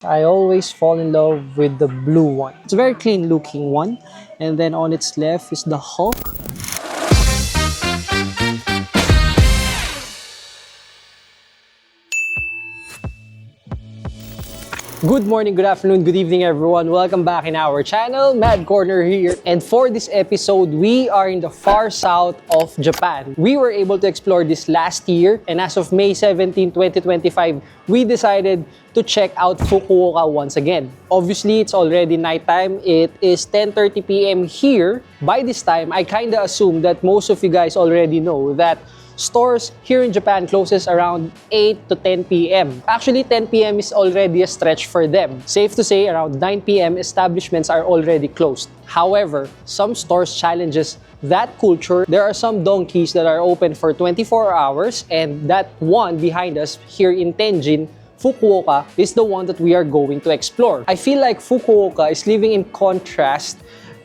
I always fall in love with the blue one. It's a very clean looking one. And then on its left is the Hulk. Good morning, good afternoon, good evening everyone. Welcome back in our channel. Mad Corner here. And for this episode, we are in the far south of Japan. We were able to explore this last year, and as of May 17, 2025, we decided to check out Fukuoka once again. Obviously, it's already nighttime. It is 10:30 p.m. here. By this time, I kinda assume that most of you guys already know that stores here in Japan closes around 8 to 10 p.m. Actually, 10 p.m. is already a stretch for them. Safe to say, around 9 p.m. establishments are already closed. However, some stores challenges that culture. There are some donkeys that are open for 24 hours, and that one behind us here in Tenjin, Fukuoka, is the one that we are going to explore. I feel like Fukuoka is living in contrast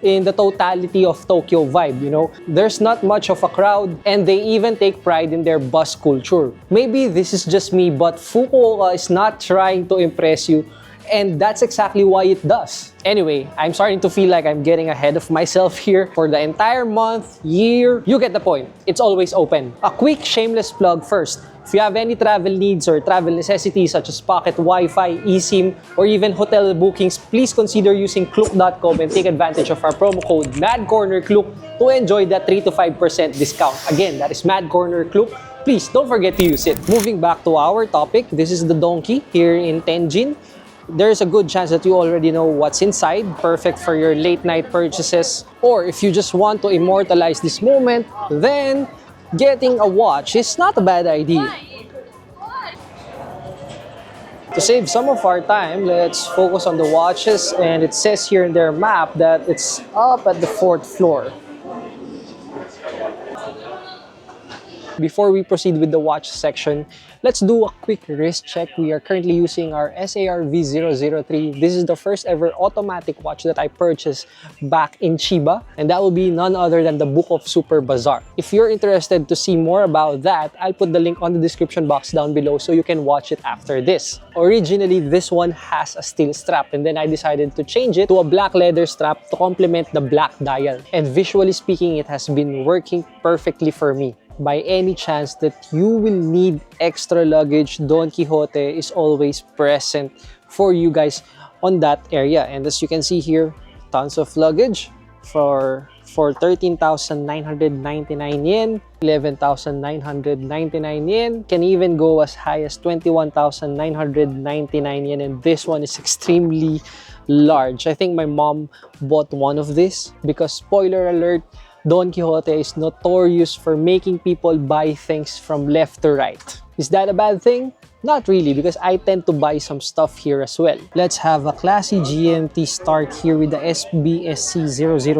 in the totality of Tokyo vibe, you know. There's not much of a crowd, and they even take pride in their bus culture. Maybe this is just me, but Fukuoka is not trying to impress you, and that's exactly why it does. Anyway, I'm starting to feel like I'm getting ahead of myself here. For the entire month, year, you get the point. It's always open. A quick shameless plug first. If you have any travel needs or travel necessities such as pocket Wi-Fi, eSIM, or even hotel bookings, please consider using Klook.com and take advantage of our promo code MADCORNERKLOOK to enjoy that 3 to 5% discount. Again, that is MADCORNERKLOOK. Please don't forget to use it. Moving back to our topic, this is the donkey here in Tenjin. There's a good chance that you already know what's inside, perfect for your late night purchases. Or if you just want to immortalize this moment, then getting a watch is not a bad idea. To save some of our time, let's focus on the watches, and it says here in their map that it's up at the 4th floor. Before we proceed with the watch section, let's do a quick wrist check. We are currently using our SAR-V003. This is the first ever automatic watch that I purchased back in Chiba, and that will be none other than the Book of Super Bazaar. If you're interested to see more about that, I'll put the link on the description box down below so you can watch it after this. Originally, this one has a steel strap, and then I decided to change it to a black leather strap to complement the black dial. And visually speaking, it has been working perfectly for me. By any chance that you will need extra luggage, Don Quijote is always present for you guys on that area. And as you can see here, tons of luggage for 13,999 yen, 11,999 yen, can even go as high as 21,999 yen, and this one is extremely large. I think my mom bought one of this because, spoiler alert, Don Quijote is notorious for making people buy things from left to right. Is that a bad thing? Not really, because I tend to buy some stuff here as well. Let's have a classy GMT start here with the SBSC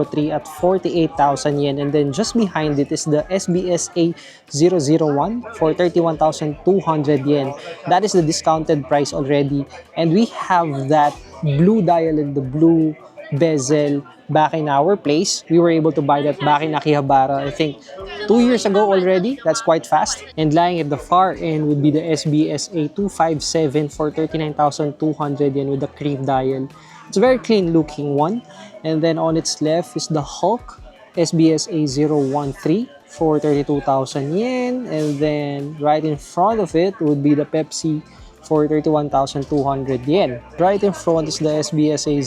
003 at 48,000 yen, and then just behind it is the SBSA 001 for 31,200 yen. That is the discounted price already, and we have that blue dial and the blue bezel back in our place. We were able to buy that back in Akihabara, I think 2 years ago already. That's quite fast. And lying at the far end would be the SBSA 257 for 39,200 yen with the cream dial. It's a very clean looking one. And then on its left is the Hulk SBSA 013 for 32,000 yen. And then right in front of it would be the Pepsi for 31,200 yen. Right in front is the SBSA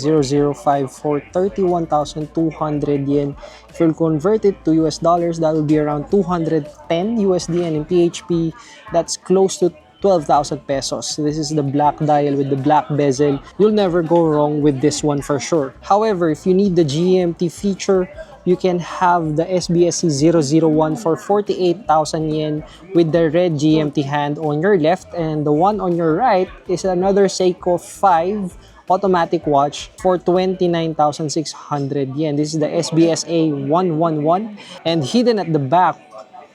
005 for 31,200 yen. If you'll convert it to US dollars, that will be around 210 USD, and in PHP, that's close to 12,000 pesos. This is the black dial with the black bezel. You'll never go wrong with this one for sure. However, if you need the GMT feature, you can have the SBSC 001 for 48,000 yen with the red GMT hand on your left, and the one on your right is another Seiko 5 automatic watch for 29,600 yen. This is the SBSA 111, and hidden at the back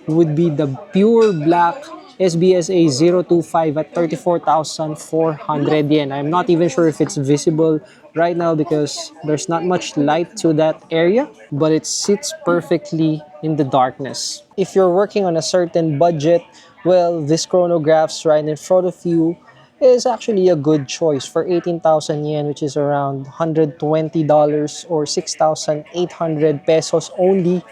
would be the pure black SBSA 025 at 34,400 yen. I'm not even sure if it's visible right now because there's not much light to that area, but it sits perfectly in the darkness. If you're working on a certain budget, well, this chronograph's right in front of you is actually a good choice for 18,000 yen, which is around $120 or 6,800 pesos only.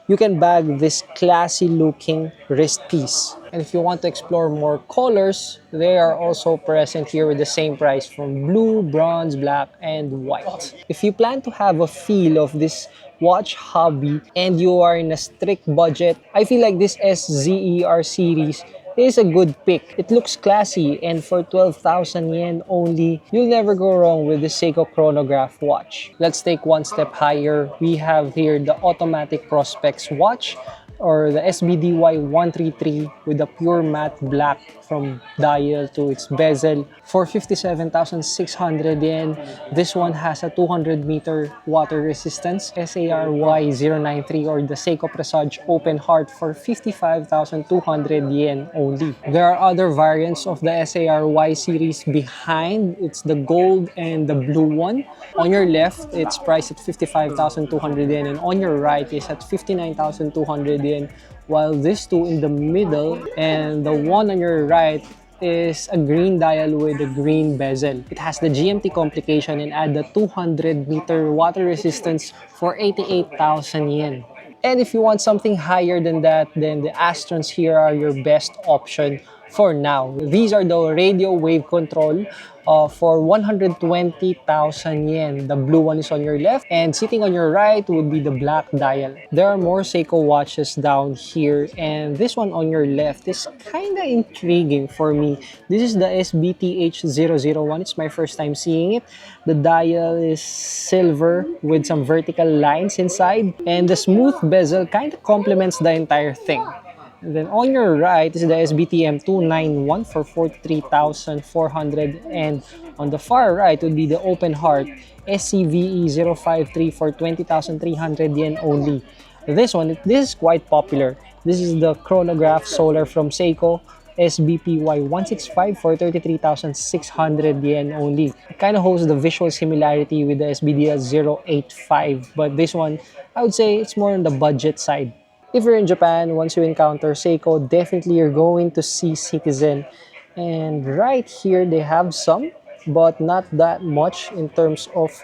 You can bag this classy looking wrist piece. And if you want to explore more colors, they are also present here with the same price from blue, bronze, black, and white. If you plan to have a feel of this watch hobby and you are in a strict budget, I feel like this SZER series is a good pick. It looks classy, and for 12,000 yen only, you'll never go wrong with the Seiko chronograph watch. Let's take one step higher. We have here the automatic Prospex watch, or the SBDY 133 with a pure matte black from dial to its bezel for 57,600 yen. This one has a 200-meter water resistance, SARY 093, or the Seiko Presage Open Heart for 55,200 yen only. There are other variants of the SARY series behind. It's the gold and the blue one. On your left, it's priced at 55,200 yen, and on your right is at 59,200 yen, while these two in the middle and the one on your right is a green dial with a green bezel. It has the GMT complication and add the 200-meter water resistance for 88,000 yen. And if you want something higher than that, then the Astrons here are your best option for now. These are the radio wave control for 120,000 yen. The blue one is on your left, and sitting on your right would be the black dial. There are more Seiko watches down here, and this one on your left is kind of intriguing for me. This is the SBTH001. It's my first time seeing it. The dial is silver with some vertical lines inside, and the smooth bezel kind of complements the entire thing. And then on your right is the SBTM 291 for 43,400, and on the far right would be the Open Heart SCVE 053 for 20,300 yen only. This is quite popular. This is the chronograph solar from Seiko SBPY 165 for 33,600 yen only. It kind of holds the visual similarity with the SBDL 085, but this one, I would say it's more on the budget side. If you're in Japan, once you encounter Seiko, definitely you're going to see Citizen. And right here, they have some, but not that much in terms of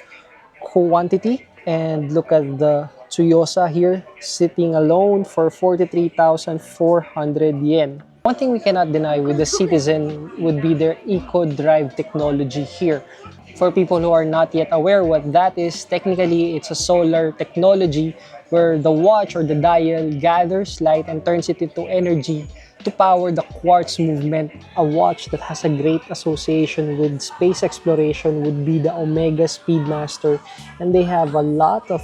quantity. And look at the Tsuyosa here, sitting alone for 43,400 yen. One thing we cannot deny with the Citizen would be their Eco Drive technology here. For people who are not yet aware what that is, technically it's a solar technology where the watch or the dial gathers light and turns it into energy to power the quartz movement. A watch that has a great association with space exploration would be the Omega Speedmaster, and they have a lot of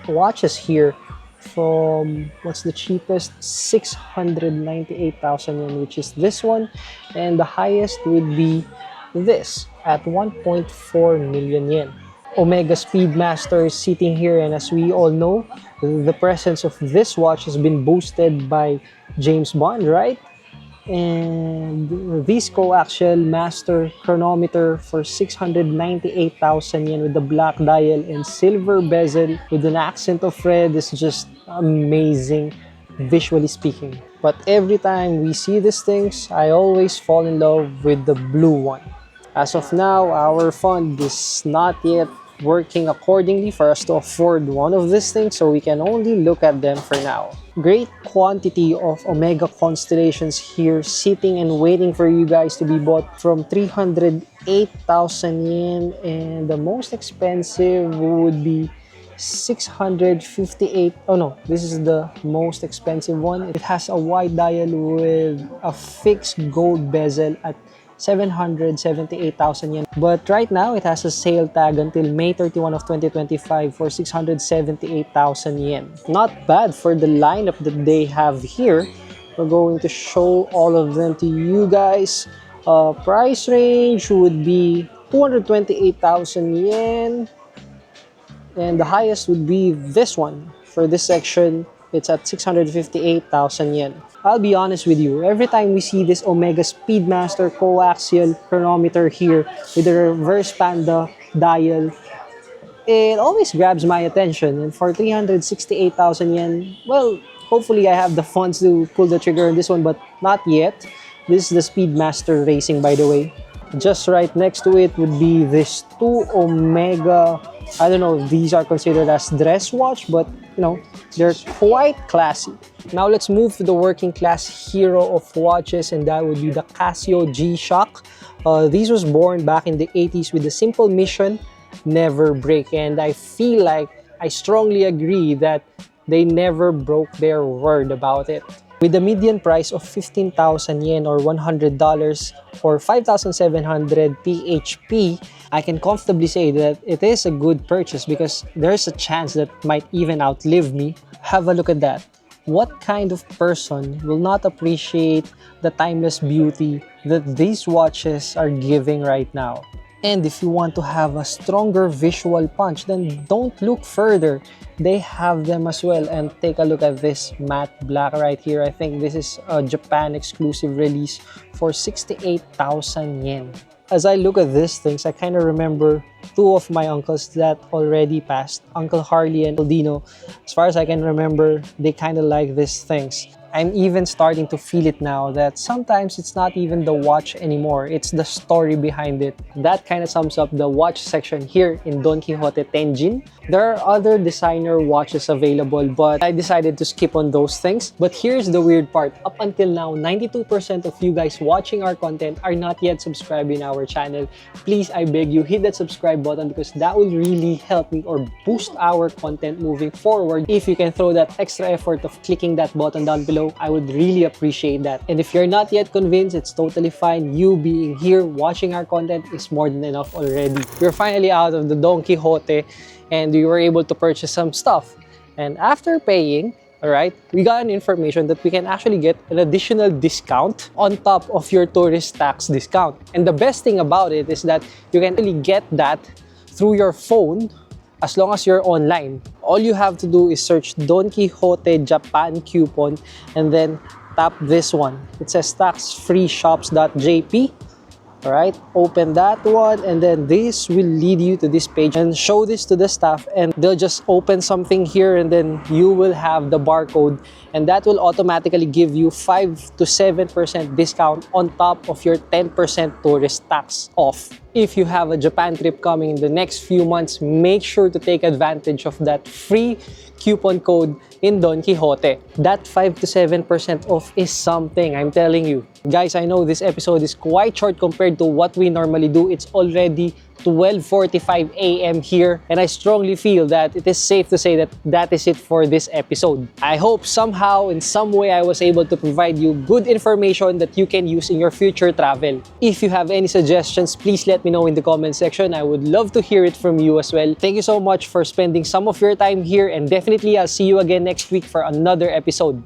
watches here from, what's the cheapest, 698,000 yen, which is this one, and the highest would be this at 1.4 million yen. Omega Speedmaster is sitting here, and as we all know, the presence of this watch has been boosted by James Bond, right? And this coaxial master chronometer for 698,000 yen with the black dial and silver bezel with an accent of red is just amazing, visually speaking. But every time we see these things, I always fall in love with the blue one. As of now, our fund is not yet working accordingly for us to afford one of these things, so we can only look at them for now. Great quantity of Omega constellations here sitting and waiting for you guys to be bought from 308,000 yen, and the most expensive would be 658. Oh no, this is the most expensive one. It has a white dial with a fixed gold bezel at 778,000 yen. But right now, it has a sale tag until May 31 of 2025 for 678,000 yen. Not bad for the lineup that they have here. We're going to show all of them to you guys. Price range would be 228,000 yen. And the highest would be this one. For this section, it's at 658,000 yen. I'll be honest with you, every time we see this Omega Speedmaster coaxial chronometer here with the reverse panda dial, it always grabs my attention. And for 368,000 yen, well, hopefully I have the funds to pull the trigger on this one, but not yet. This is the Speedmaster Racing, by the way. Just right next to it would be this two Omega. I don't know if these are considered as dress watch, but you know, they're quite classy. Now let's move to the working class hero of watches, and that would be the Casio G-Shock. These was born back in the 80s with the simple mission, never break. And I feel like I strongly agree that they never broke their word about it. With a median price of 15,000 yen or $100 or 5,700 PHP, I can comfortably say that it is a good purchase because there's a chance that it might even outlive me. Have a look at that. What kind of person will not appreciate the timeless beauty that these watches are giving right now? And if you want to have a stronger visual punch, then don't look further. They have them as well. And take a look at this matte black right here. I think this is a Japan exclusive release for 68,000 yen. As I look at these things, I kind of remember two of my uncles that already passed, Uncle Harley and Dino. As far as I can remember, they kind of like these things. I'm even starting to feel it now that sometimes it's not even the watch anymore, it's the story behind it. That kind of sums up the watch section here in Don Quijote Tenjin. There are other designer watches available, but I decided to skip on those things. But here's the weird part. Up until now, 92% of you guys watching our content are not yet subscribed in our channel. Please, I beg you, hit that subscribe button because that will really help me or boost our content moving forward. If you can throw that extra effort of clicking that button down below, I would really appreciate that. And if you're not yet convinced, it's totally fine. You being here watching our content is more than enough already. We're finally out of the Don Quijote and we were able to purchase some stuff. And after paying, alright, we got an information that we can actually get an additional discount on top of your tourist tax discount. And the best thing about it is that you can really get that through your phone as long as you're online. All you have to do is search Don Quijote Japan coupon and then tap this one. It says taxfreeshops.jp. Alright, open that one and then this will lead you to this page and show this to the staff and they'll just open something here and then you will have the barcode and that will automatically give you 5 to 7% discount on top of your 10% tourist tax off. If you have a Japan trip coming in the next few months, make sure to take advantage of that free coupon code in Don Quijote. That 5 to 7% off is something, I'm telling you. Guys, I know this episode is quite short compared to what we normally do. It's already 12:45 a.m. here and I strongly feel that it is safe to say that that is it for this episode. I hope somehow in some way I was able to provide you good information that you can use in your future travel. If you have any suggestions, please let me know in the comment section. I would love to hear it from you as well. Thank you so much for spending some of your time here and definitely I'll see you again next week for another episode.